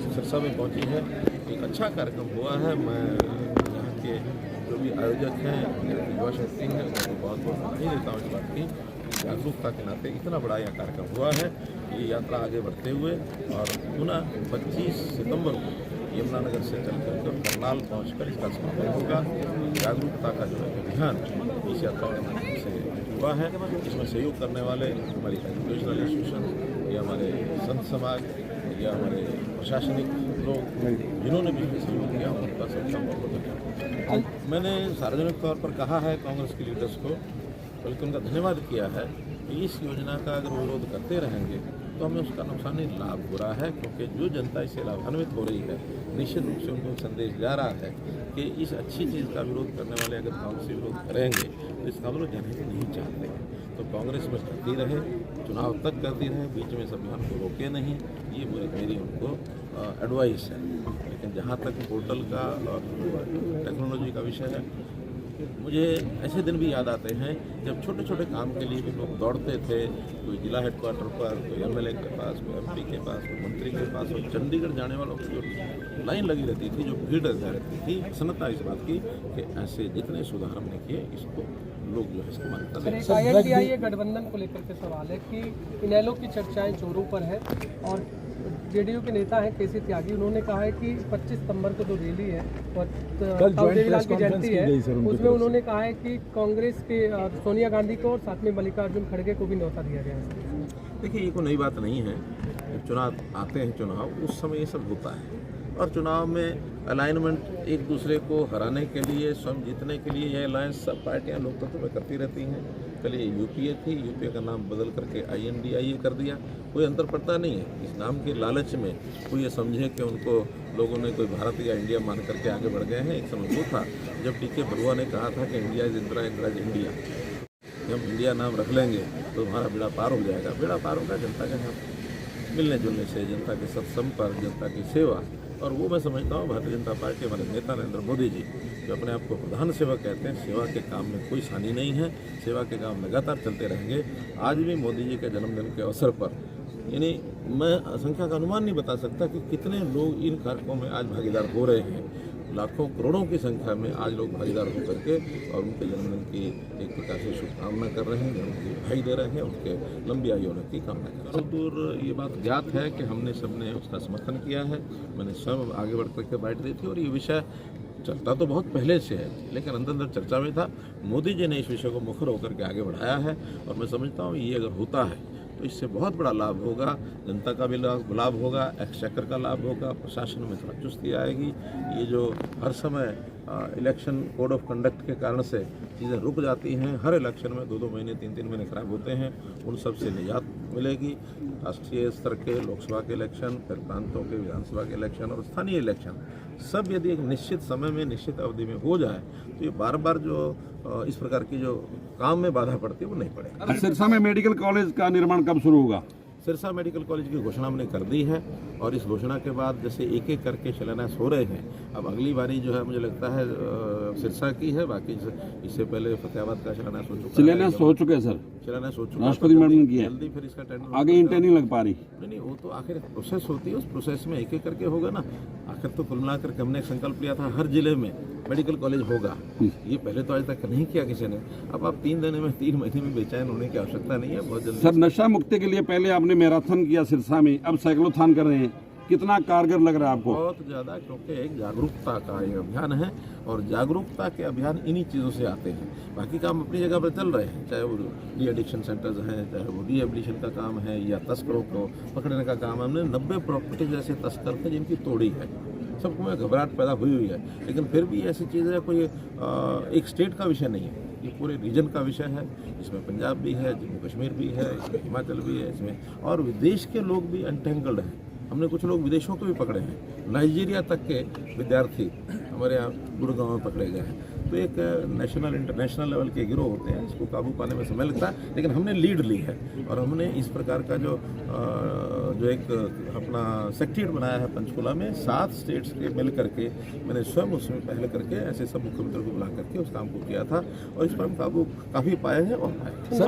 सिरसा में पहुंची है। एक अच्छा कार्यक्रम हुआ है। मैं यहाँ के जो भी आयोजक हैं, युवा शक्ति है, उनको बहुत बहुत बधाई देता हूँ इस बात की। जागरूकता के नाते इतना बड़ा यह कार्यक्रम हुआ है। ये यात्रा आगे बढ़ते हुए और पुनः 25 सितंबर को यमुनानगर से चल करके करनाल पहुँचकर इसका समापन होगा। जागरूकता का जो अभियान इस यात्रा के माध्यम से हुआ है। इसमें सहयोग करने वाले हमारी एजुकेशनल इंस्टीट्यूशन या हमारे संत समाज या हमारे प्रशासनिक लोग जिन्होंने भी सहयोग किया, उनका सबका बहुत धन्यवाद। मैंने सार्वजनिक तौर पर कहा है कांग्रेस के लीडर्स को, बल्कि उनका धन्यवाद किया है कि इस योजना का अगर विरोध करते रहेंगे तो हमें उसका नुकसान ही लाभ हो रहा है, क्योंकि जो जनता इससे लाभान्वित हो रही है, निश्चित रूप से उनको संदेश जा रहा है कि इस अच्छी चीज़ का विरोध करने वाले अगर कांग्रेस से विरोध करेंगे तो इसका विरोध जनहित नहीं चाहते हैं। तो कांग्रेस में करती रहे, चुनाव तक करती रहे, बीच में इस अभियान को रोके नहीं, ये मेरी उनको एडवाइस है। लेकिन जहाँ तक पोर्टल का और टेक्नोलॉजी का विषय है, मुझे ऐसे दिन भी याद आते हैं जब छोटे छोटे काम के लिए भी लोग दौड़ते थे, कोई जिला हेडक्वार्टर पर, कोई एमएलए के पास, कोई एमपी के पास, कोई मंत्री के पास, और चंडीगढ़ जाने वालों की जो लाइन लगी रहती थी, जो भीड़ रहती थी, सन्नता इस बात की कि ऐसे जितने सुधार हमने किए इसको लोग जो है इसको मान्यता दें। आईएनडीआईए गठबंधन को लेकर के सवाल है कि इनेलो की चर्चाएं जोरों पर है और जेडीयू के नेता हैं केसी त्यागी, उन्होंने कहा है कि 25 सितंबर को जो रैली है और देवीलाल की जयंती है, उसमें उन्होंने कहा है कि कांग्रेस के सोनिया गांधी को और साथ में मल्लिकार्जुन खड़गे को भी न्यौता दिया गया है। देखिए, ये कोई नई बात नहीं है। जब चुनाव आते हैं, चुनाव उस समय ये सब होता है, और चुनाव में अलाइनमेंट एक दूसरे को हराने के लिए, स्वयं जीतने के लिए यह अलायंस सब पार्टियां लोकतंत्र में करती रहती हैं। पहले ये यूपीए थी, यूपीए का नाम बदल करके आईएनडीआईए कर दिया। कोई अंतर पड़ता नहीं है। इस नाम के लालच में कोई ये समझे कि उनको लोगों ने कोई भारत या इंडिया मान करके आगे बढ़ गए हैं। एक समय वो था जब टीके बरुआ ने कहा था कि India is Indira, Indira is India. हम इंडिया नाम रख लेंगे तो हमारा बेड़ा पार हो जाएगा। बेड़ा पार होगा जनता के साथ मिलने जुलने से, जनता के साथ संपर्क, जनता की सेवा। और वो मैं समझता हूँ भारतीय जनता पार्टी, हमारे नेता नरेंद्र मोदी जी जो अपने आप को प्रधान सेवक कहते हैं, सेवा के काम में कोई सानी नहीं है। सेवा के काम लगातार चलते रहेंगे। आज भी मोदी जी के जन्मदिन के अवसर पर, यानी मैं संख्या का अनुमान नहीं बता सकता कि कितने लोग इन कार्यक्रमों में आज भागीदार हो रहे हैं। लाखों करोड़ों की संख्या में आज लोग भागीदार होकर के और उनके जन्मदिन की एक प्रकार से शुभकामना कर रहे हैं, उनकी बधाई दे रहे हैं, उनके लंबी आयु होने की कामना कर रहे हैं। दूर ये बात ज्ञात है कि हमने सबने उसका समर्थन किया है। मैंने सब आगे बढ़ करके बाइट दी थी और ये विषय चलता तो बहुत पहले से है, लेकिन अंदर अंदर चर्चा में था। मोदी जी ने इस विषय को मुखर होकर के आगे बढ़ाया है और मैं समझता हूँ ये अगर होता है तो इससे बहुत बड़ा लाभ होगा। जनता का भी लाभ होगा, एक्सचेकर का लाभ होगा, प्रशासन में थोड़ा चुस्ती आएगी। ये जो हर समय इलेक्शन कोड ऑफ कंडक्ट के कारण से चीज़ें रुक जाती हैं, हर इलेक्शन में 2-2 महीने 3-3 महीने खराब होते हैं, उन सब से निजात मिलेगी। राष्ट्रीय स्तर के लोकसभा के इलेक्शन, फिर प्रांतों के विधानसभा के इलेक्शन और स्थानीय इलेक्शन सब यदि एक निश्चित समय में, निश्चित अवधि में हो जाए तो ये बार बार जो इस प्रकार की जो काम में बाधा पड़ती है वो नहीं पड़ेगा। सिरसा में मेडिकल कॉलेज का निर्माण कब शुरू होगा? सिरसा मेडिकल कॉलेज की घोषणा हमने कर दी है और इस घोषणा के बाद जैसे एक एक करके शिलान्यास हो रहे हैं। अब अगली बारी जो है मुझे लगता है सिरसा की है, बाकी इससे पहले फतेहाबाद का शिलान्यास हो चुका है। शिलान्यास हो चुके हैं सर, शिलान्यास हो चुका, राष्ट्रपति मैडम ने किया। जल्दी फिर इसका टेंडर आगे इंटर नहीं लग पा रही। नहीं, वो तो आखिर प्रोसेस होती है, उस प्रोसेस में एक एक करके होगा ना। आखिर तो कुल मिलाकर के हमने एक संकल्प लिया था हर जिले में मेडिकल कॉलेज होगा। ये पहले तो आज तक नहीं किया किसी ने। अब आप 3 महीने में बेचैन होने की आवश्यकता नहीं है, बहुत जल्दी। सर, नशा मुक्ति के लिए पहले आपने मैराथन किया सिरसा में, अब साइक्लोथॉन कर रहे हैं, कितना कारगर लग रहा है आपको? बहुत ज़्यादा, क्योंकि एक जागरूकता का एक अभियान है और जागरूकता के अभियान इन्हीं चीज़ों से आते हैं। बाकी काम अपनी जगह पर चल रहे हैं, चाहे वो डी एडिक्शन सेंटर्स हैं, चाहे वो रिहेबिलिटेशन का काम है या तस्करों को पकड़ने का काम है। हमने 90 प्रॉपर्टीज ऐसे तस्कर थे जिनकी तोड़ी है। सबको में घबराहट पैदा हुई है, लेकिन फिर भी ऐसी चीज़ें कोई एक स्टेट का विषय नहीं है, ये पूरे रीजन का विषय है। इसमें पंजाब भी है, जम्मू कश्मीर भी है, इसमें हिमाचल भी है, इसमें और विदेश के लोग भी एंटेंगल्ड हैं। हमने कुछ लोग विदेशों को भी पकड़े हैं, नाइजीरिया तक के विद्यार्थी हमारे यहाँ गुड़गांव में पकड़े गए हैं। तो एक नेशनल इंटरनेशनल लेवल के गिरोह होते हैं, इसको काबू पाने में समय लगता है, लेकिन हमने लीड ली है और हमने इस प्रकार का जो एक अपना सेक्रेटरीट बनाया है पंचकुला में 7 स्टेट्स के मिल करके, मैंने स्वयं उसमें पहले करके ऐसे सब मुख्यमंत्री को बुला करके उस काम को किया था और इस पर हम काबू काफ़ी पाए हैं और पाए।